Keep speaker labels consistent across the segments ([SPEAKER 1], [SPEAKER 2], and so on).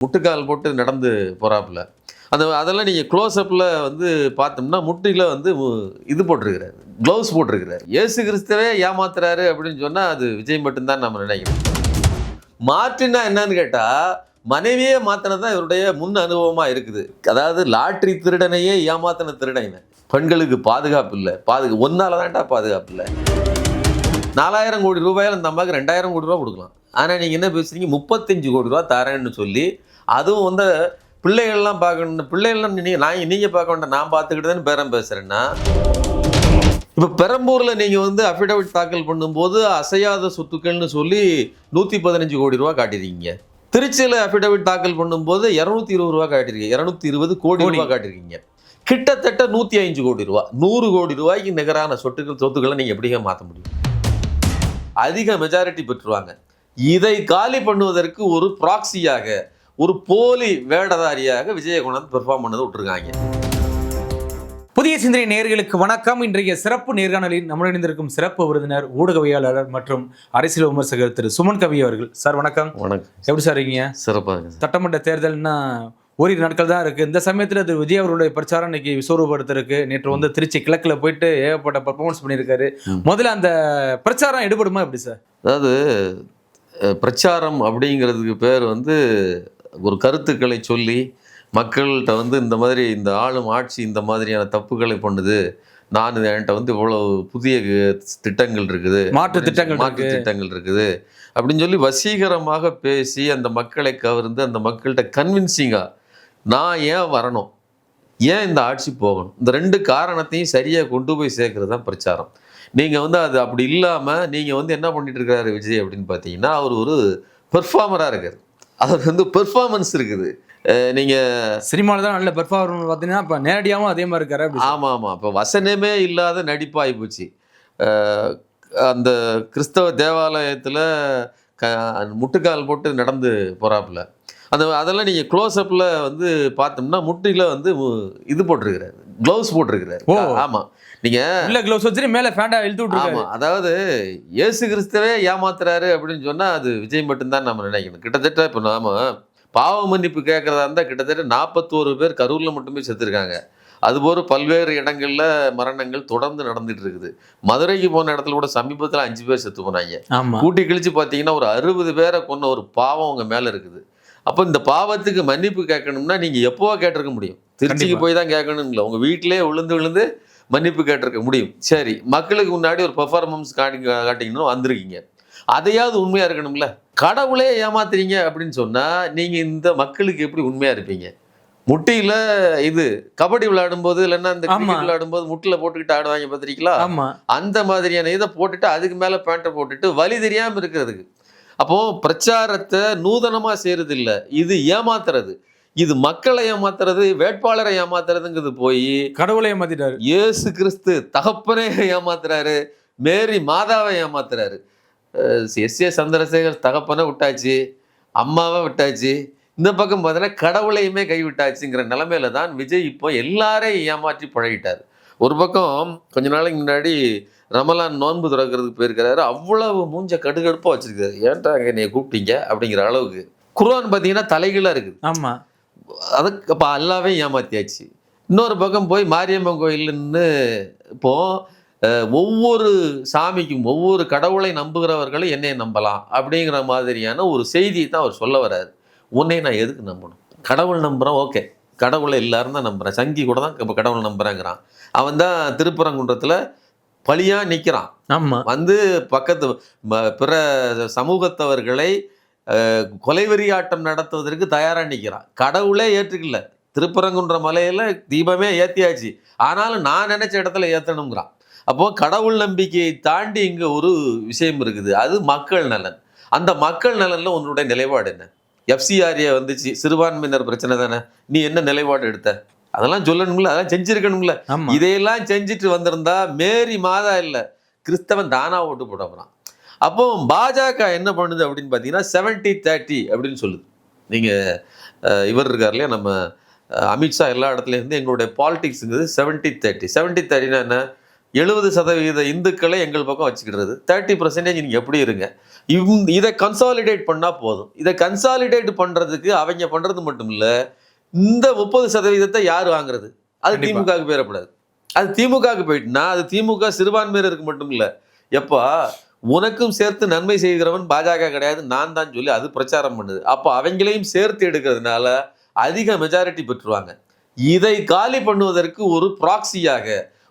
[SPEAKER 1] முட்டுக்கால் போட்டு நடந்து போகிறாப்புல. அதெல்லாம் நீங்கள் க்ளோஸ்அப்பில் வந்து பார்த்தோம்னா முட்டியில் வந்து இது போட்டிருக்கிறாரு, க்ளவுஸ் போட்டிருக்கிறாரு. இயேசு கிறிஸ்தவே ஏமாத்துறாரு அப்படின்னு சொன்னால் அது விஜய் மட்டும்தான் நம்ம நினைக்கிறோம். மாற்றினா என்னன்னு கேட்டால் மனைவியே மாற்றினது தான் இவருடைய முன் அனுபவமாக இருக்குது. அதாவது லாட்ரி திருடனையே ஏமாத்தின திருடனை. பெண்களுக்கு பாதுகாப்பு இல்லை, ஒன்னால தான்டா பாதுகாப்பு இல்லை. 4000 கோடி ரூபாயில் அந்த அம்மாவுக்கு 2000 கோடி ரூபா கொடுக்கலாம். ஆனால் நீங்கள் என்ன பேசுறீங்க, 35 கோடி ரூபா தரேன்னு சொல்லி, அதுவும் வந்து பிள்ளைகள்லாம் பார்க்கணும், பிள்ளைகள்லாம் நீங்கள் பார்க்க வேண்டாம், நான் பார்த்துக்கிட்டு பேரம் பேசுகிறேன்னா. இப்போ பெரம்பூரில் நீங்கள் வந்து அஃபிடவிட் தாக்கல் பண்ணும்போது அசையாத சொத்துக்கள்னு சொல்லி 115 கோடி ரூபா காட்டியிருக்கீங்க. திருச்சியில் அஃபிடவிட் தாக்கல் பண்ணும்போது 220 ரூபா காட்டியிருக்கீங்க, 220 கோடி ரூபா காட்டியிருக்கீங்க. கிட்டத்தட்ட 105 கோடி ரூபா, 100 கோடி ரூபாய்க்கு நிகரான சொத்துக்களை நீங்கள் எப்படிங்க மாற்ற முடியும்? அதிக மெஜாரிட்டி பெற்றுருவாங்க. இதை காலி பண்ணுவதற்கு ஒரு ப்ராக்சியாக, ஒரு போலி வேடதாரியாக விஜயகுணன் பெர்ஃபார்ம் பண்ணதை விட்டுருக்காங்க.
[SPEAKER 2] புதிய சிந்தனை நேயர்களுக்கு வணக்கம். இன்றைய சிறப்பு நேர்காணலில் நம்முடன் இருந்திருக்கும் சிறப்பு விருந்தினர், ஊடகவியலாளர் மற்றும் அரசியல் விமர்சகர் திரு சுமன் கவி அவர்கள். சார் வணக்கம்.
[SPEAKER 1] வணக்கம்.
[SPEAKER 2] எப்படி சார் இருக்கீங்க?
[SPEAKER 1] சிறப்பாக.
[SPEAKER 2] சட்டமன்ற தேர்தல்னா ஓரிரு நாட்கள் தான் இருக்குது. இந்த சமயத்தில் திரு விஜய் அவருடைய பிரச்சாரம் இன்னைக்கு விஸ்வரூபடுத்திருக்கு. நேற்று வந்து திருச்சி கிழக்கில் போயிட்டு ஏகப்பட்ட பர்ஃபார்மன்ஸ் பண்ணியிருக்காரு. முதல்ல அந்த பிரச்சாரம் எடுபடுமா எப்படி சார்?
[SPEAKER 1] அதாவது பிரச்சாரம் அப்படிங்கிறதுக்கு பேர் வந்து ஒரு கருத்துக்களை சொல்லி மக்கள்கிட்ட வந்து இந்த மாதிரி இந்த ஆளும் ஆட்சி இந்த மாதிரியான தப்புகளை பண்ணுது, நான் என்கிட்ட வந்து இவ்வளவு புதிய திட்டங்கள் இருக்குது, மாற்று திட்டங்கள் இருக்குது அப்படின்னு சொல்லி வசீகரமாக பேசி அந்த மக்களை கவர்ந்து அந்த மக்கள்கிட்ட கன்வின்சிங்காக நான் ஏன் வரணும், ஏன் இந்த ஆட்சி போகணும், இந்த 2 காரணத்தையும் சரியாக கொண்டு போய் சேர்க்கறது தான் பிரச்சாரம். நீங்கள் வந்து அது அப்படி இல்லாமல் நீங்கள் வந்து என்ன பண்ணிட்டு இருக்காரு விஜய் அப்படின்னு பார்த்தீங்கன்னா, அவர் ஒரு பெர்ஃபார்மராக இருக்கார். அவர் வந்து பெர்ஃபார்மன்ஸ் இருக்குது. நீங்கள்
[SPEAKER 2] சினிமாவில் தான் நல்ல பெர்ஃபார்மன்ஸ் பார்த்தீங்கன்னா இப்போ நேரடியாகவும் அதே மாதிரி இருக்காரு.
[SPEAKER 1] ஆமாம். இப்போ வசனமே இல்லாத நடிப்பாகி போச்சு. அந்த கிறிஸ்தவ தேவாலயத்தில் முட்டுக்கால் போட்டு நடந்து போகிறாப்புல. அதெல்லாம் நீங்கள் க்ளோஸ்அப்பில் வந்து பார்த்தோம்னா முட்டியில் வந்து இது போட்டிருக்கிறாரு, க்ளவுஸ் போட்டிருக்கிறாரு. ஆமாம், நீங்கள்
[SPEAKER 2] இல்லை க்ளவுஸ் வச்சுட்டு மேலே ஃபேண்டா இழுத்து விட்டுருக்காரு.
[SPEAKER 1] ஆமாம், அதாவது இயேசு கிறிஸ்தவே ஏமாத்துறாரு அப்படின்னு சொன்னால் அது விஜய் மட்டும்தான் நம்ம நினைக்கணும். கிட்டத்தட்ட இப்போ நாம பாவ மன்னிப்பு கேட்குறதா இருந்தால் கிட்டத்தட்ட 41 பேர் கரூரில் மட்டுமே செத்துருக்காங்க. அதுபோல் பல்வேறு இடங்களில் மரணங்கள் தொடர்ந்து நடந்துட்டு இருக்குது. மதுரைக்கு போன இடத்துல கூட சமீபத்தில் 5 பேர் செத்து போனாங்க. கூட்டி கிழிச்சு பார்த்தீங்கன்னா ஒரு 60 பேரை கொன்ன ஒரு பாவம் உங்கள் மேலே இருக்குது. அப்போ இந்த பாவத்துக்கு மன்னிப்பு கேட்கணும்னா நீங்கள் எப்போவா கேட்டிருக்க முடியும்? திருச்சிக்கு போய் தான் கேட்கணும் இல்லை, உங்கள் வீட்டிலே விழுந்து மன்னிப்பு கேட்டிருக்க முடியும். சரி, மக்களுக்கு முன்னாடி ஒரு பெர்ஃபார்மன்ஸ் காட்டிங்கன்னு வந்திருக்கீங்க, அதையாவது உண்மையாக இருக்கணும்ல. கடவுளே ஏமாத்துறீங்க அப்படின்னு சொன்னால் நீங்கள் இந்த மக்களுக்கு எப்படி உண்மையாக இருப்பீங்க? முட்டியில் இது கபடி விளையாடும்போது இல்லைன்னா இந்த கிரிக்கெட் விளையாடும்போது முட்டில் போட்டுக்கிட்டு ஆடுவாங்க பார்த்துருக்கீங்களா? அந்த மாதிரியான இதை போட்டுட்டு அதுக்கு மேலே பேண்ட்டை போட்டுட்டு வலி தெரியாமல் இருக்கிறதுக்கு. அப்போது பிரச்சாரத்தை நூதனமாக செய்கிறது இல்லை, இது ஏமாத்துறது. இது மக்களை ஏமாத்துறது, வேட்பாளரை ஏமாத்துறதுங்கிறது போய்
[SPEAKER 2] கடவுளை ஏமாத்திட்டாரு.
[SPEAKER 1] இயேசு கிறிஸ்து தகப்பனே ஏமாத்துறாரு, மேரி மாதாவை ஏமாத்துறாரு. எஸ்.ஏ. சந்திரசேகர் தகப்பனை விட்டாச்சு, அம்மாவை விட்டாச்சு, இந்த பக்கம் பார்த்தீங்கன்னா கடவுளையுமே கைவிட்டாச்சுங்கிற நிலைமையில தான் விஜய் இப்போ எல்லாரையும் ஏமாற்றி பழகிட்டார். ஒரு பக்கம் கொஞ்ச நாளைக்கு முன்னாடி ரமலான் நோன்பு திறக்கிறதுக்கு போயிருக்கிறாரு, அவ்வளவு மூஞ்ச கடுகடுப்பாக வச்சிருக்காரு. ஏன்டா என்னைய கூப்பிட்டீங்க அப்படிங்கிற அளவுக்கு. குர்ஆன் பார்த்தீங்கன்னா தலைகீழாக இருக்குது.
[SPEAKER 2] ஆமாம்,
[SPEAKER 1] அதுக்கு அப்போ அல்லாவே ஏமாத்தியாச்சு. இன்னொரு பக்கம் போய் மாரியம்மன் கோயில்னு இப்போது ஒவ்வொரு சாமிக்கும் ஒவ்வொரு கடவுளை நம்புகிறவர்களும் என்னை நம்பலாம் அப்படிங்கிற மாதிரியான ஒரு செய்தியை தான் அவர் சொல்ல வர்றாரு. உன்னை நான் எதுக்கு நம்பணும்? கடவுள் நம்புகிறேன், ஓகே, கடவுளை எல்லாரும் தான் நம்புகிறேன், சங்கி கூட தான் இப்போ கடவுள் நம்புகிறேங்கிறான். அவன் தான் திருப்பரங்குன்றத்தில் பழியாக நிற்கிறான்.
[SPEAKER 2] ஆமாம்,
[SPEAKER 1] வந்து பக்கத்து பிற சமூகத்தவர்களை கொலைவெறியாட்டம் நடத்துவதற்கு தயாராக நிற்கிறான். கடவுளே ஏற்றுக்கல, திருப்பரங்குன்ற மலையில் தீபமே ஏற்றியாச்சு, ஆனாலும் நான் நினச்ச இடத்துல ஏற்றணுங்கிறான். அப்போது கடவுள் நம்பிக்கையை தாண்டி இங்கே ஒரு விஷயம் இருக்குது, அது மக்கள் நலன். அந்த மக்கள் நலனில் உன்னுடைய நிலைப்பாடு என்ன? எஃப்சிஆர்ஏ வந்துச்சு, சிறுபான்மையினர் பிரச்சனை தானே, நீ என்ன நிலைப்பாடு எடுத்த? அதெல்லாம் சொல்லணும்ல, அதெல்லாம் செஞ்சுருக்கணும்ல. இதையெல்லாம் செஞ்சுட்டு வந்திருந்தா மேரி மாதா இல்லை, கிறிஸ்தவன் தானா ஓட்டு போட போகிறான். அப்போ பாஜக என்ன பண்ணுது அப்படின்னு பார்த்தீங்கன்னா 70-30 அப்படின்னு சொல்லுது. நீங்கள் இவர் இருக்கார் இல்லையா, நம்ம அமித்ஷா எல்லா இடத்துலேருந்து எங்களுடைய பாலிடிக்ஸுங்கிறது 70-30. 70-30னா என்ன? 70% இந்துக்களை எங்கள் பக்கம் வச்சுக்கிறது, 30% நீங்கள் எப்படி இருங்க. இதை கன்சாலிடேட் பண்ணால் போதும். இதை கன்சாலிடேட் பண்ணுறதுக்கு அவங்க பண்ணுறது மட்டும் இல்லை, இந்த 30% யார் வாங்குறது? அது திமுகவுக்கு போயிடக்கூடாது. அது திமுகவுக்கு போயிட்டுனா அது திமுக சிறுபான்மையினருக்கு மட்டும் இல்லை, எப்பா உனக்கும் சேர்த்து நன்மை செய்கிறவன் பாஜக கிடையாது நான் தான் சொல்லி அது பிரச்சாரம் பண்ணுது. அப்போ அவங்களையும் சேர்த்து எடுக்கிறதுனால அதிக மெஜாரிட்டி பெற்றுருவாங்க. இதை காலி பண்ணுவதற்கு ஒரு ப்ராக்சியாக,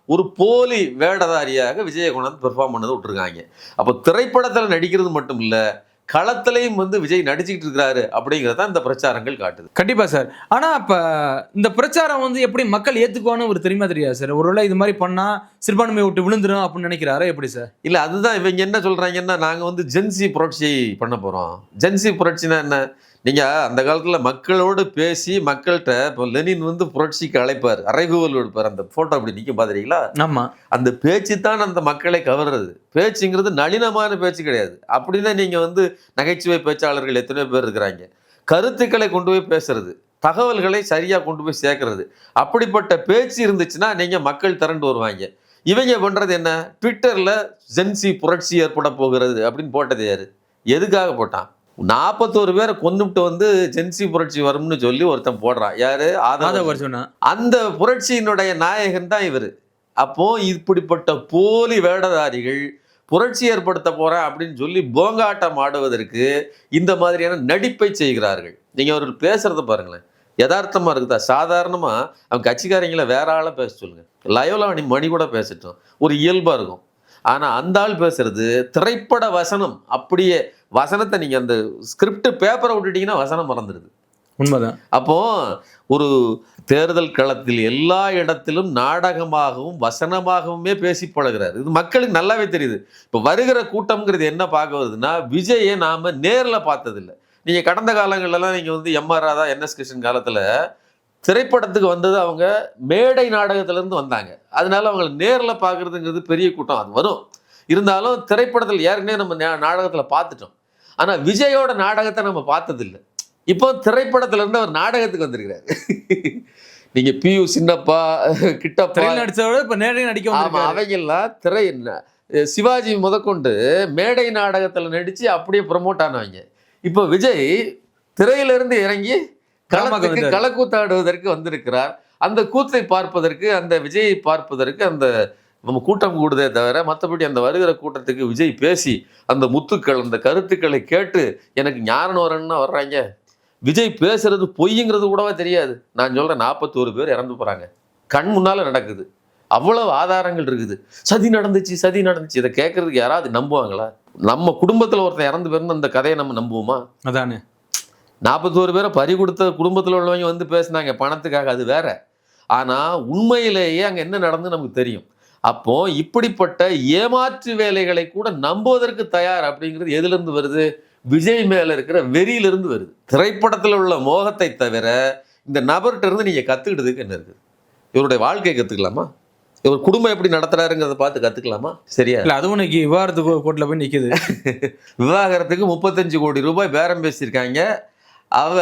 [SPEAKER 1] ஒரு போலி வேடதாரியாக விஜயை கொண்டாந்து பெர்ஃபார்ம் பண்ணதை விட்டுருக்காங்க. அப்போ திரைப்படத்தில் நடிக்கிறது மட்டும் இல்லை, களத்திலையும் விஜய் நடிச்சுக்கிட்டு இருக்கிறாரு அப்படிங்கிறத இந்த பிரச்சாரங்கள் காட்டுது.
[SPEAKER 2] கண்டிப்பா சார். ஆனா இப்ப இந்த பிரச்சாரம் எப்படி மக்கள் ஏத்துக்குவான்னு ஒரு தெரியாது சார். ஒருவேளை இது மாதிரி பண்ணா சிறுபான்மையை விட்டு விழுந்துரும் அப்படின்னு நினைக்கிறாரா எப்படி சார்?
[SPEAKER 1] இல்ல அதுதான் இவங்க என்ன சொல்றாங்கன்னா, நாங்க ஜென்சி புரட்சி பண்ண போறோம். ஜென்சி புரட்சினா என்ன? நீங்க அந்த காலத்துல மக்களோடு பேசி மக்கள்கிட்ட, இப்போ லெனின் புரட்சிக்கு அழைப்பார், அறைகூவல் எடுப்பார், அந்த போட்டோ அப்படி நிற்கும் பாத்துறீங்களா?
[SPEAKER 2] ஆமா.
[SPEAKER 1] அந்த பேச்சு தான் அந்த மக்களை கவர்றது. பேச்சுங்கிறது நளினமான பேச்சு கிடையாது. அப்படின்னா நீங்க நகைச்சுவை பேச்சாளர்கள் எத்தனையோ பேர் இருக்கிறாங்க. கருத்துக்களை கொண்டு போய் பேசுறது, தகவல்களை சரியா கொண்டு போய் சேர்க்கறது, அப்படிப்பட்ட பேச்சு இருந்துச்சுன்னா நீங்க மக்கள் திரண்டு வருவாங்க. இவங்க பண்றது என்ன? ட்விட்டர்ல ஜென்சி புரட்சி ஏற்பட போகிறது அப்படின்னு போட்டது யாரு? எதுக்காக போட்டான்? 41 பேரை கொண்டுட்டு ஜென்சி புரட்சி வரும்னு சொல்லி ஒருத்தன் போடுறான். யாரு?
[SPEAKER 2] ஆதவர்ஜுனா.
[SPEAKER 1] அந்த புரட்சியினுடைய நாயகன் தான் இவரு. அப்போ இப்படிப்பட்ட போலி வேடதாரிகள் புரட்சி ஏற்படுத்த போறேன் அப்படின்னு சொல்லி போங்காட்டம் ஆடுவதற்கு இந்த மாதிரியான நடிப்பை செய்கிறார்கள். நீங்க அவர்கள் பேசுறத பாருங்களேன், யதார்த்தமா இருக்குதா? சாதாரணமா அவங்க கட்சிக்காரங்களை வேற ஆளை பேச சொல்லுங்க, லயோலா மணி கூட பேசட்டும், ஒரு இயல்பா இருக்கும். ஆனா அந்த ஆள் பேசுறது திரைப்பட வசனம். அப்படியே வசனத்தை நீங்க அந்த ஸ்கிரிப்ட் பேப்பரை விட்டுட்டீங்கன்னா வசனம் மறந்துடுது.
[SPEAKER 2] உண்மைதான்.
[SPEAKER 1] அப்போ ஒரு தேர்தல் களத்தில் எல்லா இடத்திலும் நாடகமாகவும் வசனமாகவுமே பேசி பழகிறார். இது மக்களுக்கு நல்லாவே தெரியுது. இப்போ வருகிற கூட்டம்ங்கிறது என்ன பார்க்க வருதுன்னா, விஜயை நாம நேரில் பார்த்ததில்லை. நீங்க கடந்த காலங்கள்லாம் நீங்க எம்.ஆர். ராதா, என்.எஸ். கிருஷ்ணன் காலத்துல திரைப்படத்துக்கு வந்தது அவங்க மேடை நாடகத்திலேருந்து வந்தாங்க. அதனால அவங்களை நேரில் பார்க்குறதுங்கிறது பெரிய கூட்டம், அது வரும். இருந்தாலும் திரைப்படத்தில் ஏற்கனவே நம்ம நாடகத்தில் பார்த்துட்டோம். ஆனால் விஜயோட நாடகத்தை நம்ம பார்த்ததில்லை. இப்போ திரைப்படத்திலேருந்து அவர் நாடகத்துக்கு வந்திருக்கிறாரு. நீங்கள் பியு சின்னப்பா, கிட்டப்பா
[SPEAKER 2] நடிச்சோட இப்போ நேரடி நடிக்க
[SPEAKER 1] அவங்கெல்லாம் சிவாஜி முதற்கொண்டு மேடை நாடகத்தில் நடித்து அப்படியே ப்ரமோட் ஆனவங்க. இப்போ விஜய் திரையிலிருந்து இறங்கி களக்கூத்தாடுவதற்கு வந்திருக்கிறார். அந்த கூத்தை பார்ப்பதற்கு, அந்த விஜயை பார்ப்பதற்கு அந்த நம்ம கூட்டம் கூடுதே தவிர மற்றபடி அந்த வருகிற கூட்டத்துக்கு விஜய் பேசி அந்த முத்துக்கள், அந்த கருத்துக்களை கேட்டு எனக்கு ஞானம் வரணும்னா வர்றாங்க. விஜய் பேசுறது பொய்ங்கிறது கூடவே தெரியாது. நான் சொல்றேன், 41 பேர் இறந்து போறாங்க, கண் முன்னால நடக்குது, அவ்வளவு ஆதாரங்கள் இருக்குது. சதி நடந்துச்சு, சதி நடந்துச்சு. இதை கேட்கறதுக்கு யாராவது நம்புவாங்களா? நம்ம குடும்பத்தில் ஒருத்தன் இறந்து போயிருந்த அந்த கதையை நம்ம நம்புவோமா?
[SPEAKER 2] அதானே.
[SPEAKER 1] 41 பேரை பறி கொடுத்த குடும்பத்தில் உள்ளவங்க பேசினாங்க பணத்துக்காக, அது வேற. ஆனால் உண்மையிலேயே அங்கே என்ன நடந்து நமக்கு தெரியும். அப்போ இப்படிப்பட்ட ஏமாற்று வேலைகளை கூட நம்புவதற்கு தயார் அப்படிங்கிறது எதிலிருந்து வருது? விஜய் மேல இருக்கிற வெறியிலிருந்து வருது. திரைப்படத்தில் உள்ள மோகத்தை தவிர இந்த நபர்கிட்ட இருந்து நீங்க கத்துக்கிட்டதுக்கு என்ன இருக்குது? இவருடைய வாழ்க்கையை கத்துக்கலாமா? இவர் குடும்பம் எப்படி நடத்துறாருங்கிறத பார்த்து கத்துக்கலாமா? சரியா?
[SPEAKER 2] இல்லை, அதுவும் இன்னைக்கு விவாகரத்து கோர்ட்டில் போய் நிற்குது.
[SPEAKER 1] விவாகரத்துக்கு 35 கோடி ரூபாய் பேரம் பேசியிருக்காங்க.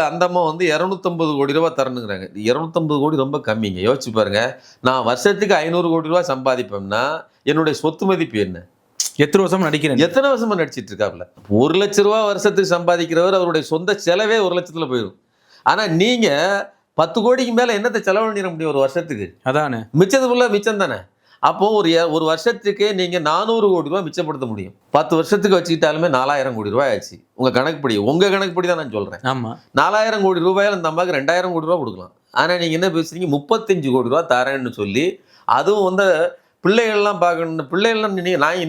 [SPEAKER 1] அந்த அம்மா 250 கோடி ரூபாய் தரணுங்கிறாங்க. 250 கோடி ரொம்ப கம்மிங்க. யோசிச்சு பாருங்க, நான் வருஷத்துக்கு 500 கோடி ரூபாய் சம்பாதிப்பேன்னா என்னுடைய சொத்து மதிப்பு என்ன?
[SPEAKER 2] எத்தனை வருஷமா நடிக்கிறேன்?
[SPEAKER 1] எத்தனை வருஷமா நடிச்சிட்டு இருக்காப்ல? 1 லட்ச ரூபா வருஷத்துக்கு சம்பாதிக்கிறவர் அவருடைய சொந்த செலவே 1 லட்சத்துல போயிடும். ஆனா நீங்க 10 கோடிக்கு மேல என்னத்தை செலவு பண்ணிட முடியும் ஒரு வருஷத்துக்கு?
[SPEAKER 2] அதானே.
[SPEAKER 1] மிச்சது ஃபுல்லா மிச்சம் தானே. அப்போ ஒரு வருஷத்துக்கே நீங்க 400 கோடி ரூபாய் மிச்சப்படுத்த முடியும். 10 வருஷத்துக்கு வச்சுக்கிட்டாலுமே 4000 கோடி ரூபாய் ஆச்சு. உங்க கணக்குப்படி தான் நான் சொல்றேன்.
[SPEAKER 2] ஆமா.
[SPEAKER 1] 4000 கோடி ரூபாயில அந்த அம்மாவுக்கு 2000 கோடி ரூபாய் கொடுக்கலாம். ஆனா நீங்க என்ன பேசுறீங்க? 35 கோடி ரூபாய் தரேன்னு சொல்லி, அதுவும் பிள்ளைகள்லாம் பார்க்கணும், பிள்ளைகள்லாம்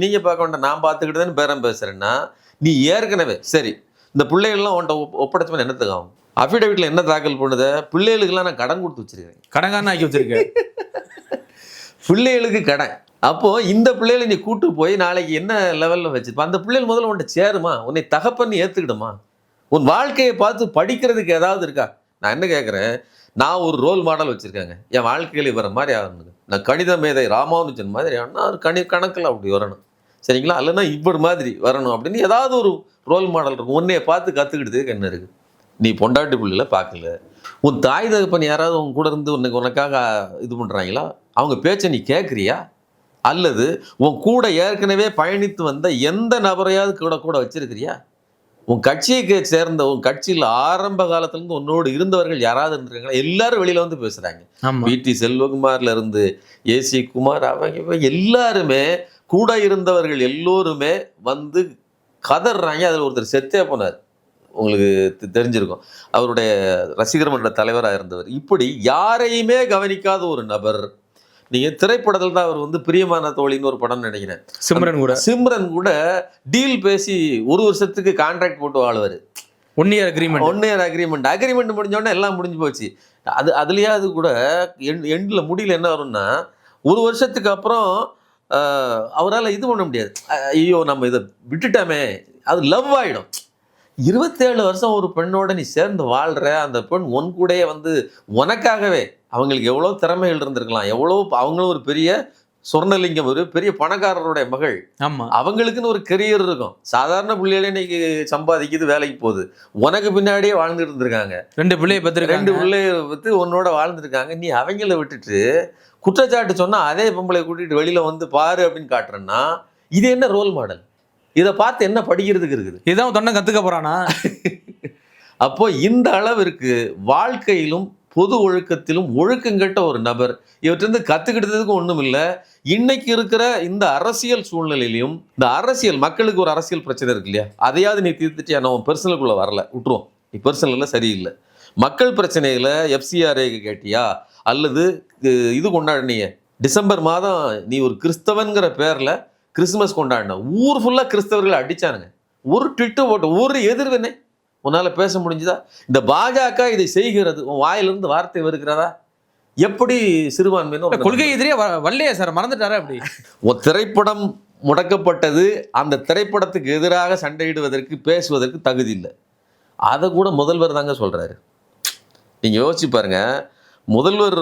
[SPEAKER 1] நீங்க பார்க்க வேண்டாம், நான் பார்த்துக்கிட்டு பேரம் பேசுறேன்னா, நீ ஏற்கனவே சரி இந்த பிள்ளைகள்லாம் உன்ட்ட ஒப்படைச்சவன் என்னத்துக்கு ஆகும்? அஃபிடவிட்ல என்ன தாக்கல் பண்ணுது? பிள்ளைகளுக்கெல்லாம் நான் கடன் கொடுத்து வச்சிருக்கேன்,
[SPEAKER 2] கடங்காரன் ஆக்கி வச்சிருக்கேன்.
[SPEAKER 1] பிள்ளைகளுக்கு கடன். அப்போ இந்த பிள்ளைகளை நீ கூட்டு போய் நாளைக்கு என்ன லெவல்ல வச்சிருப்ப? அந்த பிள்ளைகள் முதல்ல உன்ட்ட சேருமா? உன்னை தகப்பன்னு ஏத்துக்கிடுமா? உன் வாழ்க்கையை பார்த்து படிக்கிறதுக்கு ஏதாவது இருக்கா? நான் என்ன கேட்குறேன், நான் ஒரு ரோல் மாடல் வச்சிருக்கேங்க, என் வாழ்க்கையில் இவர மாதிரி ஆகணுங்க. நான் கணித மேதை ராமானுஜன் மாதிரி ஆகணும்னா ஒரு கணக்கில் அப்படி வரணும், சரிங்களா? இல்லைன்னா இவர் மாதிரி வரணும் அப்படின்னு ஏதாவது ஒரு ரோல் மாடல் இருக்கும். உன்னைய பார்த்து கற்றுக்கிட்டதுக்கு என்ன இருக்குது? நீ பொண்டாட்டி பிள்ளைல பார்க்கல, உன் தாய் தகப்பன் யாராவது உன் கூட இருந்து உனக்காக இது பண்ணுறாங்களா? அவங்க பேச்சை நீ கேட்குறியா? அல்லது உன் கூட ஏற்கனவே பயணித்து வந்த எந்த நபரையாவது கூட வச்சிருக்கிறியா? உன் கட்சியை சேர்ந்த உன் கட்சியில் ஆரம்ப காலத்திலிருந்து உன்னோடு இருந்தவர்கள் யாராவது இருந்திருக்காங்களா? எல்லாரும் வெளியில வந்து பேசுறாங்க.
[SPEAKER 2] ஆமா.
[SPEAKER 1] பிடி செல்வகுமார்ல இருந்து ஏசி குமார் அவங்க இவங்க எல்லாருமே கூட இருந்தவர்கள் எல்லோருமே வந்து கதறாங்க. அதில் ஒருத்தர் செத்தே போனார், உங்களுக்கு தெரிஞ்சிருக்கும். அவருடைய ரசிகர் மன்ற தலைவராக இருந்தவர். இப்படி யாரையுமே கவனிக்காத ஒரு நபர். நீங்க திரைப்படத்தில் தான் அவர் வந்து பிரியமான தோழின்னு ஒரு படம் நினைக்கிறேன், சிம்ரன் கூட டீல் பேசி 1 வருஷத்துக்கு கான்ட்ராக்ட் போட்டு வாழ்வாரு.
[SPEAKER 2] 1 இயர்
[SPEAKER 1] அக்ரிமெண்ட் முடிஞ்சோடனே எல்லாம் முடிஞ்சு போச்சு. அதுலயாவது கூட எண்டில் முடியல என்ன வரும்னா 1 வருஷத்துக்கு அப்புறம் அவரால் இது பண்ண முடியாது. ஐயோ நம்ம இதை விட்டுட்டோமே, அது லவ் ஆயிடும். 27 வருஷம் ஒரு பெண்ணோட நீ சேர்ந்து வாழ்ற, அந்த பெண் உன் கூடயே வந்து உனக்காகவே, அவங்களுக்கு எவ்வளோ திறமைகள் இருந்திருக்கலாம், எவ்வளோ அவங்களும் ஒரு பெரிய சொர்ணலிங்கம், ஒரு பெரிய பணக்காரருடைய மகள்.
[SPEAKER 2] ஆமா,
[SPEAKER 1] அவங்களுக்குன்னு ஒரு கெரியர் இருக்கும். சாதாரண பிள்ளைகளே இன்னைக்கு சம்பாதிக்குது, வேலைக்கு போகுது. உனக்கு பின்னாடியே வாழ்ந்துட்டு இருந்திருக்காங்க.
[SPEAKER 2] 2 பிள்ளையை
[SPEAKER 1] பத்து உன்னோட வாழ்ந்துருக்காங்க. நீ அவங்கள விட்டுட்டு குற்றச்சாட்டு சொன்னா அதே பொம்பளை கூட்டிட்டு வெளியில வந்து பாரு அப்படின்னு காட்டுறேன்னா இது என்ன ரோல் மாடல்? இதை பார்த்து என்ன படிக்கிறதுக்கு இருக்குது?
[SPEAKER 2] இதான் தொண்டை கத்துக்க போறானா?
[SPEAKER 1] அப்போ இந்த அளவிற்கு வாழ்க்கையிலும் பொது ஒழுக்கத்திலும் ஒழுக்கங்கட்ட ஒரு நபர். இவற்றிலிருந்து கத்துக்கிட்டதுக்கு ஒண்ணும் இல்லை. இன்னைக்கு இருக்கிற இந்த அரசியல் சூழ்நிலையிலையும், இந்த அரசியல் மக்களுக்கு ஒரு அரசியல் பிரச்சனை இருக்கு இல்லையா, அதையாவது நீ தீர்த்துட்டியா? நம்ம பெர்சனலுக்குள்ள வரல, விட்டுருவோம். நீ பெர்சனல் சரியில்லை. மக்கள் பிரச்சனையில எஃப்சிஆர்ஏ கேட்டியா, அல்லது இது கொண்டாடினீங்க டிசம்பர் மாதம், நீ ஒரு கிறிஸ்தவன்கிற பேர்ல கிறிஸ்துமஸ் கொண்டாடின, ஊர் ஃபுல்லா கிறிஸ்தவர்களை அடிச்சானுங்க. ஒரு ட்விட்டு போட்டு ஒரு எதிர்வினை உன்னால பேச முடிஞ்சுதா? இந்த பாஜக இதை செய்கிறது, உன் வாயிலிருந்து வார்த்தை வருகிறதா? எப்படி சிறுபான்மையினர்
[SPEAKER 2] கொள்கை எதிரியே வரலையே சார், மறந்துட்டாரா? அப்படி
[SPEAKER 1] ஒரு திரைப்படம் முடக்கப்பட்டது, அந்த திரைப்படத்துக்கு எதிராக சண்டையிடுவதற்கு பேசுவதற்கு தகுதி இல்லை. அதை கூட முதல்வர் தாங்க சொல்றாரு. நீங்க யோசிச்சு பாருங்க. முதல்வர்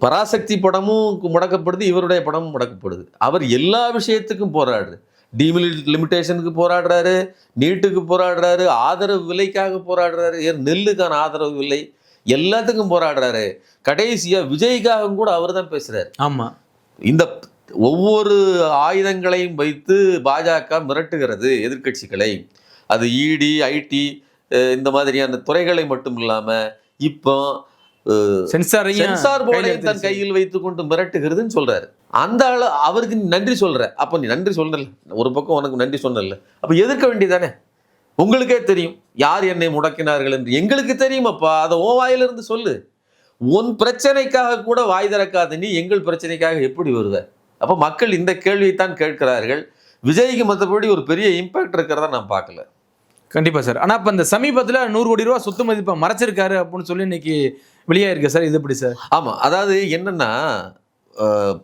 [SPEAKER 1] பராசக்தி படமும் முடக்கப்படுது, இவருடைய படமும் முடக்கப்படுது. அவர் எல்லா விஷயத்துக்கும் போராடுறாரு. டிலிமிட்டேஷனுக்கு போராடுறாரு, நீட்டுக்கு போராடுறாரு, ஆதரவு விலைக்காக போராடுறாரு, நெல்லுக்கான ஆதரவு விலை, எல்லாத்துக்கும் போராடுறாரு. கடைசியா விஜய்க்காக கூட அவர் தான் பேசுறாரு.
[SPEAKER 2] ஆமா,
[SPEAKER 1] இந்த ஒவ்வொரு ஆயுதங்களையும் வைத்து பாஜக மிரட்டுகிறது எதிர்கட்சிகளை. அது இடி, ஐடி இந்த மாதிரியான துறைகளை மட்டும் இல்லாம இப்போ சென்சார் போர்டையும் தன் கையில் வைத்துக் கொண்டு மிரட்டுகிறதுன்னு சொல்றாரு. அந்த அவருக்கு நன்றி சொல்ற. அப்ப நீ நன்றி சொல்லல, ஒரு பக்கம் உனக்கு நன்றி சொன்னல, அப்ப எதிர்க்க வேண்டியதானே? உங்களுக்கே தெரியும் யார் என்னை முடக்கினார்கள் என்று. எங்களுக்கு தெரியுமப்பா, அதை ஓ வாயிலிருந்து சொல்லு. உன் பிரச்சனைக்காக கூட வாய் திறக்காத நீ எங்கள் பிரச்சனைக்காக எப்படி வருவ? அப்ப மக்கள் இந்த கேள்வியைத்தான் கேட்கிறார்கள். விஜய்க்கு மற்றபடி ஒரு பெரிய இம்பாக்ட் இருக்கிறதா நான் பார்க்கல.
[SPEAKER 2] கண்டிப்பா சார். ஆனா இப்ப இந்த சமீபத்துல 100 கோடி ரூபாய் சொத்து மதிப்பை மறைச்சிருக்காரு அப்படின்னு சொல்லி இன்னைக்கு வெளியாயிருக்கு சார். இது எப்படி சார்?
[SPEAKER 1] ஆமா, அதாவது என்னன்னா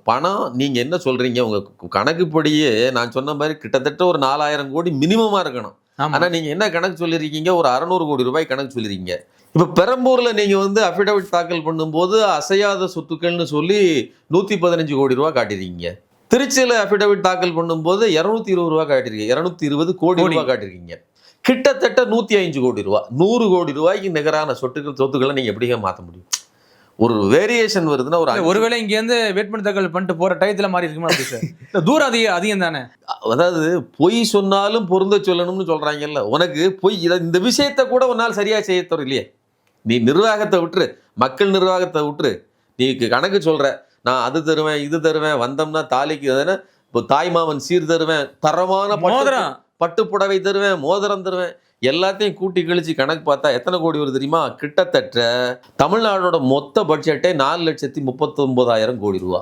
[SPEAKER 1] பணம் நீங்க என்ன சொல்றீங்க, உங்க கணக்குப்படியே நான் சொன்ன மாதிரி கிட்டத்தட்ட ஒரு 4000 கோடி மினிமமா இருக்கணும். ஆனா நீங்க என்ன கணக்கு சொல்லிருக்கீங்க, ஒரு 600 கோடி ரூபாய் கணக்கு சொல்லிருக்கீங்க. இப்ப பெரம்பூர்ல நீங்க வந்து அபிடவிட் தாக்கல் பண்ணும்போது அசையாத சொத்துக்கள்னு சொல்லி 115 கோடி ரூபாய் காட்டிருக்கீங்க. திருச்சியில அபிடவிட் தாக்கல் பண்ணும்போது 220 ரூபாய் காட்டிருக்கீங்க, 220 கோடி ரூபாய் காட்டிருக்கீங்க. கிட்டத்தட்ட 105 கோடி ரூபாய், 100 கோடி ரூபாய்க்கு நிகரான சொத்துக்களை நீங்க எப்படிங்க மாற்ற முடியும்? ஒரு வேரியேஷன் வருதுன்னா
[SPEAKER 2] ஒருவேளை இங்க இருந்து வேட்புமனு தாக்கல் பண்ணிட்டு போற டயத்துல மாறி இருக்குமா? தூரம் அதிகம் தானே.
[SPEAKER 1] அதாவது பொய் சொன்னாலும் பொருந்த சொல்லணும்னு சொல்றாங்கல்ல. உனக்கு பொய் இந்த விஷயத்த கூட உன்னால் சரியா செய்ய தரலையே. நீ நிர்வாகத்தை விட்டுரு, மக்கள் நிர்வாகத்தை விட்டுரு. நீ கணக்கு சொல்ற, நான் அது தருவேன் இது தருவேன், வந்தோம்னா தாலிக்கு இப்போ தாய்மாமன் சீர் தருவேன், தரமான பட்டுப்புடவை தருவேன், மோதிரம் தருவேன், எல்லாத்தையும் கூட்டி கழிச்சு கணக்கு பார்த்தா எத்தனை கோடி வருது தெரியுமா? கிட்டத்தட்ட தமிழ்நாடோட மொத்த பட்ஜெட்டே 4,39,000 கோடி ரூபா,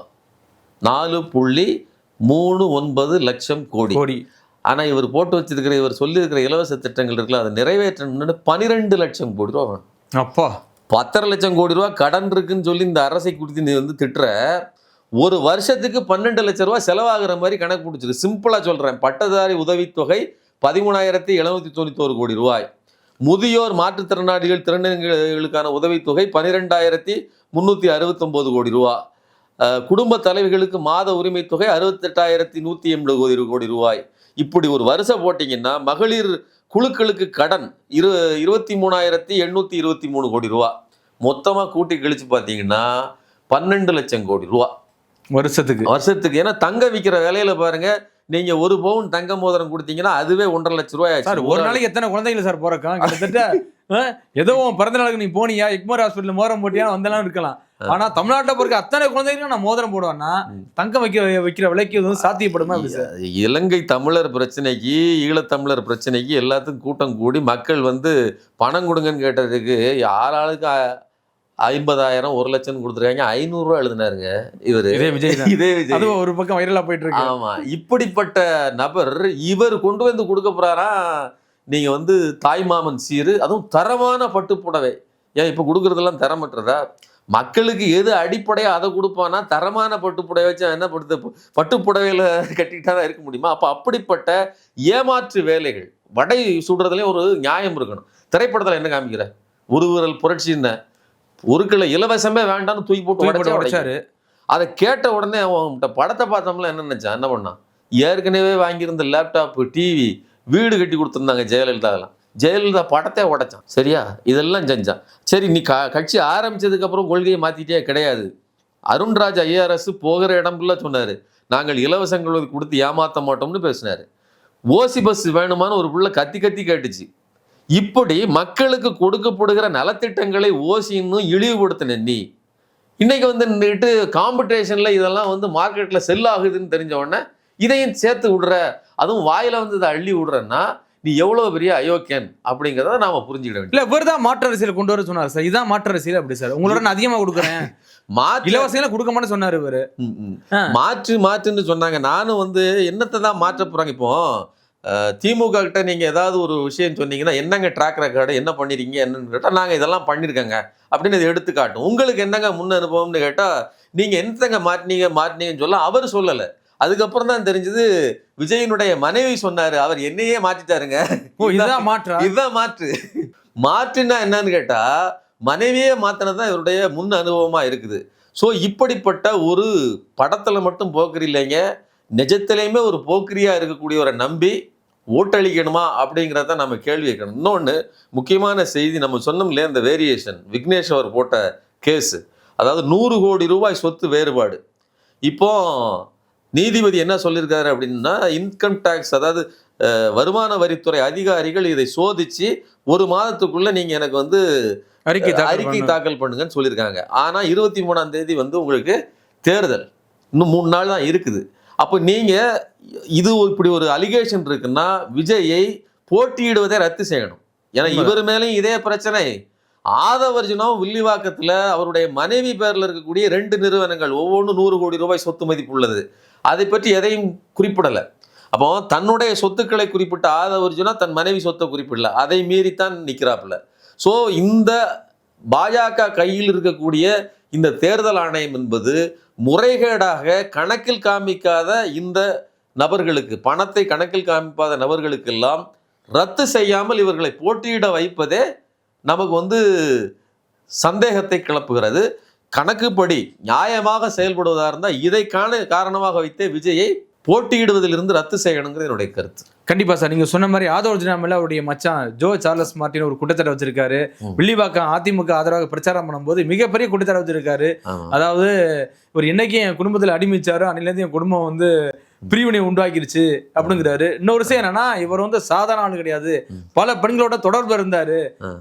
[SPEAKER 1] 4.39 லட்சம் கோடி. ஆனா இவர் போட்டு வச்சிருக்கிற, இவர் சொல்லியிருக்கிற இலவச திட்டங்கள் இருக்குல்ல, அதை நிறைவேற்றணும்னு 12 லட்சம் கோடி ரூபா.
[SPEAKER 2] அப்பா,
[SPEAKER 1] 10 லட்சம் கோடி ரூபா கடன் இருக்குன்னு சொல்லி இந்த அரசை கொடுத்து நீ வந்து திட்டுற. ஒரு வருஷத்துக்கு 12 லட்சம் ரூபாய் செலவாகிற மாதிரி கணக்கு பிடிச்சிருக்கு. சிம்பிளா சொல்றேன், பட்டதாரி உதவித்தொகை 13,791 கோடி ரூபாய், முதியோர் மாற்றுத்திறனாளிகள் திறனங்களுக்கான உதவித்தொகை 12,369 கோடி ரூபாய், குடும்ப தலைவிகளுக்கு மாத உரிமை தொகை 68,180 கோடி ரூபாய். இப்படி ஒரு வருஷம் போட்டிங்கன்னா மகளிர் குழுக்களுக்கு கடன் 23,823 கோடி ரூபாய். மொத்தமாக கூட்டி கழிச்சு பார்த்தீங்கன்னா 12 லட்சம் கோடி ரூபா
[SPEAKER 2] வருஷத்துக்கு.
[SPEAKER 1] ஏன்னா தங்க விற்கிற விலையில பாருங்க, நீங்க 1 பவுன் தங்க மோதிரம் கொடுத்தீங்கன்னா அதுவே 1.5 லட்சம் ரூபாய்
[SPEAKER 2] சார்.
[SPEAKER 1] ஆச்சு.
[SPEAKER 2] ஒரு நாளைக்கு எத்தனை குழந்தைகள் சார் போறக்கான்? கிட்டத்தட்ட ஏதோ உன் பிறந்த நாளுக்கு நீ போனியா, எக்மோர் ஹாஸ்பிட்டல் மோதிரம் போட்டியா வந்தெல்லாம் இருக்கலாம். ஆனா தமிழ்நாட்டில் பிறகு அத்தனை குழந்தைகளும் நான் மோதிரம் போடுவேன்னா தங்கம் வைக்கிற விலைக்கு எதுவும் சாத்தியப்படுமா?
[SPEAKER 1] இலங்கை தமிழர் பிரச்சனைக்கு, ஈழத்தமிழர் பிரச்சனைக்கு எல்லாத்துக்கும் கூட்டம் கூடி மக்கள் வந்து பணம் கொடுங்கன்னு கேட்டதுக்கு ஆளாளுக்கு 50,000 1 லட்சம் கொடுத்துருக்காங்க. 500 ரூபா எழுதினாருங்க இவரு.
[SPEAKER 2] இதே விஜய்
[SPEAKER 1] அது
[SPEAKER 2] ஒரு பக்கம் வைரலா போயிட்டு இருக்கு.
[SPEAKER 1] ஆமா, இப்படிப்பட்ட நபர் இவர் கொண்டு வந்து கொடுக்க போறாரா, நீங்க வந்து தாய்மாமன் சீரு, அதுவும் தரமான பட்டுப்புடவை. ஏன் இப்ப கொடுக்கறதெல்லாம் தரமற்றதா? மக்களுக்கு எது அடிப்படையா அதை கொடுப்பானா, தரமான பட்டுப்புடவை வச்சு என்ன பட்டுப்புடவையில கட்டிட்டா தான் இருக்க முடியுமா? அப்ப அப்படிப்பட்ட ஏமாற்று வேலைகள். வடை சுடுறதுலயும் ஒரு நியாயம் இருக்கணும். திரைப்படத்துல என்ன காமிக்கிற, ஒரு விரல் புரட்சின்னு ஒரு கிலோ இலவசமே வேண்டாம்னு தூக்கி போட்டு உடைச்சாரு. அதை கேட்ட உடனே அவன்கிட்ட படத்தை பார்த்தோம்ல என்ன நினைச்சான், என்ன பண்ணான்? ஏற்கனவே வாங்கியிருந்த லேப்டாப், டிவி, வீடு கட்டி கொடுத்துருந்தாங்க ஜெயலலிதாலாம். ஜெயலலிதா படத்தை உடைச்சான். சரியா? இதெல்லாம் செஞ்சான். சரி, நீ கட்சி ஆரம்பிச்சதுக்கு அப்புறம் கொள்கையை மாத்திட்டே கிடையாது. அருண்ராஜ் ஐஆர்எஸ் போகிற இடம்ல சொன்னாரு, நாங்கள் இலவசங்கள் கொடுத்து ஏமாத்த மாட்டோம்னு பேசினாரு. ஓசி பஸ் வேணுமான்னு ஒரு புள்ள கத்தி கத்தி கேட்டுச்சு. இப்படி மக்களுக்கு கொடுக்கப்படுகிற நலத்திட்டங்களை ஓசின்னு இழிவுபடுத்தின நீ இன்னைக்கு வந்து நின்றுட்டு காம்படிஷன்ல இதெல்லாம் வந்து மார்க்கெட்ல செல் ஆகுதுன்னு தெரிஞ்ச உடனே இதையும் சேர்த்து விடுற, அதுவும் வாயில வந்து இதை அள்ளி விடுறன்னா நீ எவ்வளவு பெரிய அயோக்கியன் அப்படிங்கிறத நாம புரிஞ்சுக்கிட வேண்டும்.
[SPEAKER 2] இல்ல, இவர்தான் மாற்று அரசியல் கொண்டு வர சொன்னார் சார். இதான் மாற்று அரசியல் அப்படி சார். உங்களோட நான் அதிகமா கொடுக்குறேன், இலவசம் கொடுக்க மாட்டேன்னு சொன்னாரு இவரு.
[SPEAKER 1] மாற்றுன்னு சொன்னாங்க. நானும் வந்து என்னத்தை தான் மாற்ற போறாங்க. இப்போ திமுக கிட்ட நீங்க ஏதாவது ஒரு விஷயம் சொன்னீங்கன்னா, என்னங்க ட்ராக் ரெக்கார்டு, என்ன பண்ணிருக்கீங்க என்னன்னு கேட்டா, நாங்க இதெல்லாம் பண்ணிருக்கோங்க அப்படின்னு இதை எடுத்து காட்டும். உங்களுக்கு என்னங்க முன் அனுபவம்னு கேட்டா, நீங்க என்னங்க மாட்டினீங்கன்னு சொல்ல அவர் சொல்லல. அதுக்கப்புறம் தான் தெரிஞ்சது, விஜயனுடைய மனைவி சொன்னாரு, அவர் என்னையே மாற்றிட்டாருங்க.
[SPEAKER 2] இதுதான்
[SPEAKER 1] மாற்று. மாற்றுன்னா என்னன்னு கேட்டா, மனைவியே மாத்தினதான் இவருடைய முன் அனுபவமா இருக்குது. ஸோ இப்படிப்பட்ட ஒரு படத்துல மட்டும் போக்குறி இல்லைங்க, நிஜத்திலையுமே ஒரு போக்கிரியா இருக்கக்கூடியவரை நம்பி ஓட்டளிக்கணுமா அப்படிங்கிறத நம்ம கேள்வி வைக்கணும். இன்னொன்று முக்கியமான செய்தி, நம்ம சொன்னோம் இல்லையா, இந்த வேரியேஷன் விக்னேஷ் அவர் போட்ட கேஸு, அதாவது 100 கோடி ரூபாய் சொத்து வேறுபாடு. இப்போ நீதிபதி என்ன சொல்லியிருக்காரு அப்படின்னா, இன்கம் டேக்ஸ், அதாவது வருமான வரித்துறை அதிகாரிகள் இதை சோதிச்சு 1 மாதத்துக்குள்ள நீங்க எனக்கு வந்து அறிக்கை தாக்கல் பண்ணுங்கன்னு சொல்லியிருக்காங்க. ஆனா 23ஆம் தேதி வந்து உங்களுக்கு தேர்தல், இன்னும் 3 நாள் தான் இருக்குது. அப்போ நீங்க இது இப்படி ஒரு அலிகேஷன் இருக்குன்னா விஜயை போட்டியிடுவதை ரத்து செய்யணும். ஏன்னா இவர் மேலேயும் இதே பிரச்சனை. ஆதவர்ஜுனாவும் வில்லிவாக்கத்தில் அவருடைய மனைவி பேரில் இருக்கக்கூடிய 2 நிறுவனங்கள் ஒவ்வொன்றும் 100 கோடி ரூபாய் சொத்து மதிப்பு உள்ளது. அதை பற்றி எதையும் குறிப்பிடலை. அப்போ தன்னுடைய சொத்துக்களை குறிப்பிட்ட ஆதவர்ஜுனா தன் மனைவி சொத்தை குறிப்பிடல, அதை மீறித்தான் நிற்கிறாப்புல. ஸோ இந்த பாஜக கையில் இருக்கக்கூடிய இந்த தேர்தல் ஆணையம் என்பது முறைகேடாக கணக்கில் காமிக்காத இந்த நபர்களுக்கு, பணத்தை கணக்கில் காமிக்காத நபர்களுக்கெல்லாம் ரத்து செய்யாமல் இவர்களை போட்டியிட வைப்பதே நமக்கு வந்து சந்தேகத்தை கிளப்புகிறது. கணக்குப்படி நியாயமாக செயல்படுவதாக இருந்தால் இதை காரணமாக வைத்தே விஜயை போட்டியிடுவதிலிருந்து ரத்து செய்யணுங்கிறது என்னுடைய கருத்து.
[SPEAKER 2] கண்டிப்பா சார். நீங்க சொன்ன மாதிரி ஆதவர்ஜுனா மேல அவருடைய மச்சான் ஜோ சார்லஸ் மார்ட்டின் ஒரு குற்றச்சாட்டு வச்சிருக்காரு. வில்லிவாக்கம் அதிமுக ஆதரவாக பிரச்சாரம் பண்ணும்போது மிகப்பெரிய குற்றச்சாட்டு வச்சிருக்காரு. அதாவது இவர் என்னைக்கு என் குடும்பத்தில் அடிமிச்சாரோ அன்னிலேருந்து என் குடும்பம் வந்து பிரிவினை உண்டாக்கிருச்சு அப்படிங்கிறாரு. இன்னொரு விஷயம் என்னன்னா, இவர் வந்து சாதாரண ஆள் கிடையாது, பல பெண்களோட தொடர்பு இருந்தாரு.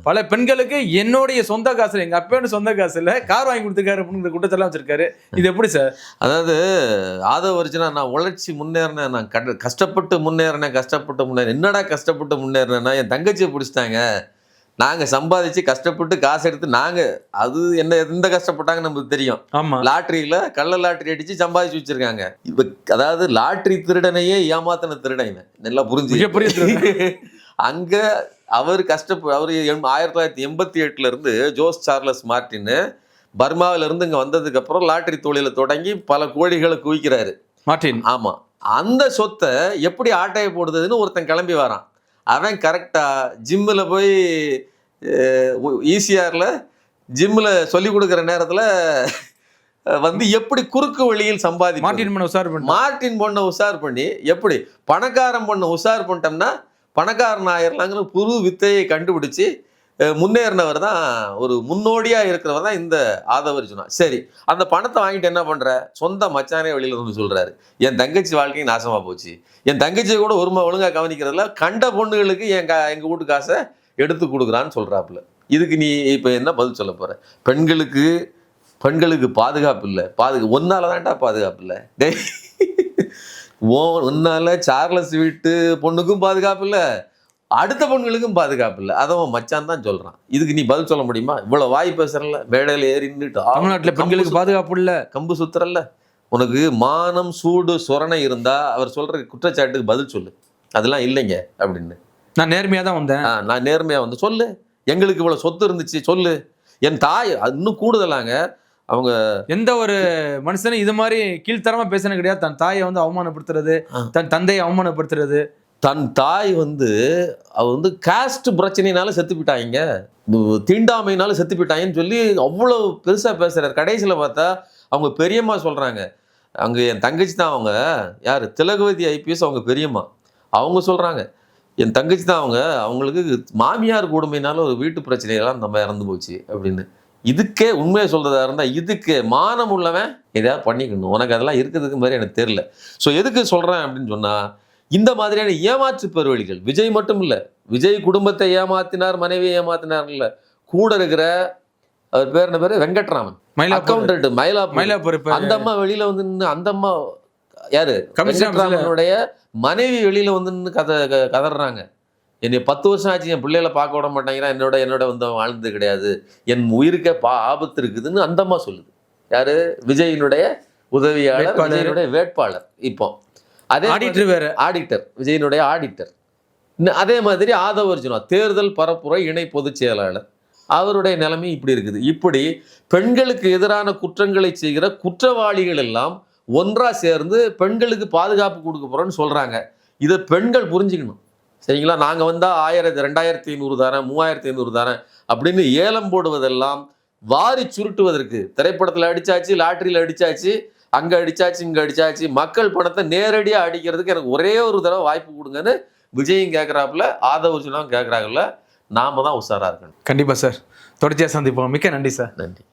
[SPEAKER 2] பல பெண்களுக்கு என்னுடைய சொந்த காசுல, எங்க அப்பயோட சொந்த காசுல கார் வாங்கி கொடுத்துருக்காரு அப்படிங்கிற குற்றத்தெல்லாம் வச்சிருக்காரு. இது எப்படி சார்?
[SPEAKER 1] அதாவது ஆதவர்ஜுனா, நான் உழைச்சி முன்னேறினேன், நான் கஷ்டப்பட்டு முன்னேறினேன். என்னடா கஷ்டப்பட்டு முன்னேறினேன்னா, என் தங்கச்சியை பிடிச்சிட்டாங்க, நாங்கள் சம்பாதிச்சு கஷ்டப்பட்டு காசு எடுத்து நாங்கள், அது என்ன எந்த கஷ்டப்பட்டாங்கன்னு நமக்கு தெரியும். லாட்ரியில் கள்ள லாட்ரி அடித்து சம்பாதிச்சு வச்சுருக்காங்க. இப்போ அதாவது லாட்ரி திருடனையே ஏமாத்தின திருடன் நல்லா புரிஞ்சு. அங்கே அவர் அவர் 1988 ஜோஸ் சார்லஸ் மார்ட்டின் பர்மாவிலிருந்து இங்கே வந்ததுக்கப்புறம் லாட்ரி தொழிலை தொடங்கி பல கோடிகளை குவிக்கிறாரு
[SPEAKER 2] மார்ட்டின்.
[SPEAKER 1] ஆமாம், அந்த சொத்தை எப்படி ஆட்டையை போடுறதுன்னு ஒருத்தன் கிளம்பி வரான். அவன் கரெக்டாக ஜிம்மில் போய் ஈசிஆரில் ஜிம்மில் சொல்லிக் கொடுக்குற நேரத்தில் வந்து எப்படி குறுக்கு வழியில் மார்ட்டின் பொண்ணை உஷார் பண்ணி எப்படி பணக்காரன் பொண்ணை உஷார் பண்ணிட்டோம்னா பணக்காரன் ஆயிரலாங்கிற புது வித்தையை கண்டுபிடிச்சி முன்னேறினவர் தான், ஒரு முன்னோடியா இருக்கிறவர் தான் இந்த ஆதவ அர்ஜுனா. சரி, அந்த பணத்தை வாங்கிட்டு என்ன பண்ற? சொந்த மச்சானே வெளியில வந்து சொல்றாரு, என் தங்கச்சி வாழ்க்கையும் நாசமா போச்சு, என் தங்கச்சியை கூட ஒழுங்கா கவனிக்கிறதுல கண்ட பொண்ணுகளுக்கு எங்க வீட்டு காசை எடுத்து கொடுக்குறான்னு சொல்றாப்புல. இதுக்கு நீ இப்ப என்ன பதில் சொல்ல போற? பெண்களுக்கு பாதுகாப்பு இல்லை, ஒன்னால தான்டா பாதுகாப்பு இல்லை. டேய், ஒன்னால சார்லஸ் வீட்டு பொண்ணுக்கும் பாதுகாப்பு இல்லை, அடுத்த பொண்ணுகளுக்கும் பாதுகாப்பு இல்லை. அதவன் மச்சான் தான் சொல்றான். இதுக்கு நீ பதில் சொல்ல முடியுமா? இவ்வளவு வாய் பேசுறல, மேடையில ஏறி நின்றுட்டு
[SPEAKER 2] தமிழ்நாட்டுல பெண்களுக்கு பாதுகாப்பு இல்ல,
[SPEAKER 1] கம்பு சுத்துறல்ல, உனக்கு மானம் சூடு சொரணை இருந்தா அவர் சொல்ற குற்றச்சாட்டுக்கு பதில் சொல்லு. அதெல்லாம் இல்லைங்க அப்படின்னு.
[SPEAKER 2] நான் நேர்மையா தான் வந்தேன்.
[SPEAKER 1] நான் நேர்மையா வந்து சொல்லு, எங்களுக்கு இவ்வளவு சொத்து இருந்துச்சு சொல்லு. என் தாய் இன்னும் கூடுதலாங்க, அவங்க
[SPEAKER 2] எந்த ஒரு மனுஷனும் இது மாதிரி கீழ்த்தரமா பேசுனது கிடையாது. தன் தாயை வந்து அவமானப்படுத்துறது, தன் தந்தையை அவமானப்படுத்துறது.
[SPEAKER 1] தன் தாய் வந்து அவ வந்து காஸ்ட் பிரச்சனைனால செத்து போயிட்டாங்க, தீண்டாமைனால செத்து போயிட்டாங்கன்னு சொல்லி அவ்வளவு பெருசா பேசுறாரு. கடைசியில பார்த்தா அவங்க பெரியம்மா சொல்றாங்க, அங்க என் தங்கச்சி தான், அவங்க யாரு, திலகவதி ஐபிஎஸ் அவங்க பெரியம்மா, அவங்க சொல்றாங்க என் தங்கச்சி தான், அவங்களுக்கு மாமியார் கொடுமையினால ஒரு வீட்டு பிரச்சனையெல்லாம் நம்ம இறந்து போச்சு அப்படின்னு. இதுக்கே உண்மையை சொல்றதா இருந்தா இதுக்கு மானம் உள்ளவன் ஏதாவது பண்ணிக்கணும். உனக்கு அதெல்லாம் இருக்கிறதுக்கு மாதிரி எனக்கு தெரியல. ஸோ எதுக்கு சொல்றேன் அப்படின்னு சொன்னா, இந்த மாதிரியான ஏமாற்று பெருவழிகள் விஜய் மட்டும் இல்லை, விஜய் குடும்பத்தை ஏமாத்தினார், மனைவியை ஏமாத்தினார் இல்லை, கூட இருக்கிற அவர் பேர் என்ன பேரு, வெங்கட்ராமன் அக்கௌண்டன்ட், மயிலாப்பூர், அந்த அம்மா வெளியில வந்து நின்று, அந்த அம்மா யாரு, வெங்கட்ராமனுடைய மனைவி வெளியில வந்து நின்று கதறாங்க, என்னை 10 வருஷம் ஆச்சு, என் பிள்ளைகளை பார்க்க விட மாட்டாங்கன்னா, என்னோட வந்து வாழ்ந்தது கிடையாது, என் உயிருக்கே ஆபத்து இருக்குதுன்னு அந்த அம்மா சொல்லுது. யாரு, விஜயினுடைய உதவியாளர், விஜயினுடைய வேட்பாளர். இப்போ அதே ஆடிட்டர், விஜயினுடைய ஆடிட்டர். அதே மாதிரி ஆதவ அர்ஜுனா தேர்தல் பரப்புரை இணை பொதுச் செயலாளர், அவருடைய நிலைமை இப்படி இருக்குது. இப்படி பெண்களுக்கு எதிரான குற்றங்களை செய்கிற குற்றவாளிகள் எல்லாம் ஒன்றா சேர்ந்து பெண்களுக்கு பாதுகாப்பு கொடுக்க போறோம்னு சொல்றாங்க. இதை பெண்கள் புரிஞ்சுக்கணும். சரிங்களா? நாங்கள் வந்தால் 2500 தரேன், 3500 தரேன் அப்படின்னு ஏலம் போடுவதெல்லாம் வாரி சுருட்டுவதற்கு, திரைப்படத்தில் அடிச்சாச்சு, லாட்டரியில் அடிச்சாச்சு, அங்கே அடிச்சாச்சு, இங்கே அடிச்சாச்சு, மக்கள் பணத்தை நேரடியாக அடிக்கிறதுக்கு எனக்கு ஒரே ஒரு தடவை வாய்ப்பு கொடுங்கன்னு விஜயும் கேட்குறாப்புல, ஆதவ அர்ஜுனாவும் கேட்குறாங்கல்ல. நாம தான் உஷாராக இருக்கணும்.
[SPEAKER 2] கண்டிப்பாக சார், தொடர்ச்சியாக சந்திப்போம். மிக்க நன்றி சார்.
[SPEAKER 1] நன்றி.